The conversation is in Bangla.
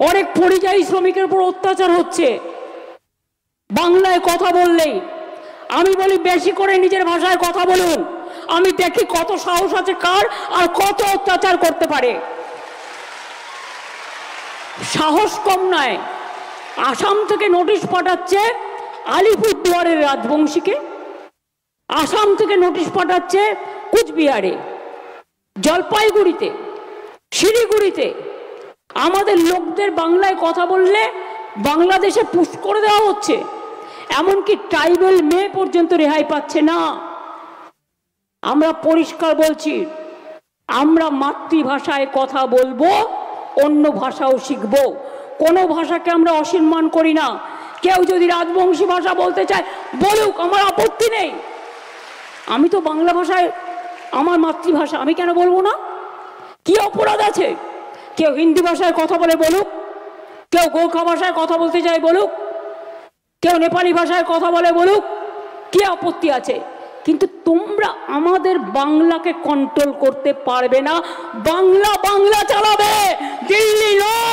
অনেক পরিযায়ী শ্রমিকের উপর অত্যাচার হচ্ছে বাংলায় কথা বললেই। আমি বলি বেশি করে নিজের ভাষায় কথা বলুন, আমি দেখি কত সাহস আছে কার আর কত অত্যাচার করতে পারে। সাহস কম নয়, আসাম থেকে নোটিশ পাঠাচ্ছে আলিপুরদুয়ারের রাজবংশীকে, আসাম থেকে নোটিশ পাঠাচ্ছে কুচবিহারে, জলপাইগুড়িতে, শিলিগুড়িতে। আমাদের লোকদের বাংলায় কথা বললে বাংলাদেশে পুশ করে দেওয়া হচ্ছে, এমনকি ট্রাইবেল মেয়ে পর্যন্ত রেহাই পাচ্ছে না। আমরা পরিষ্কার বলছি, আমরা মাতৃভাষায় কথা বলবো, অন্য ভাষাও শিখব, কোনো ভাষাকে আমরা অসম্মান করি না। কেউ যদি রাজবংশী ভাষা বলতে চায় বলুক, আমার আপত্তি নেই। আমি তো বাংলা ভাষায়, আমার মাতৃভাষা, আমি কেন বলবো না? কি অপরাধ আছে? কেউ হিন্দি ভাষায় কথা বলে বলুক, কেউ গোর্খা ভাষায় কথা বলতে চায় বলুক, কেউ নেপালি ভাষায় কথা বলে বলুক, কি আপত্তি আছে? কিন্তু তোমরা আমাদের বাংলাকে কন্ট্রোল করতে পারবে না। বাংলা বাংলা চালাবে, দিল্লি নয়।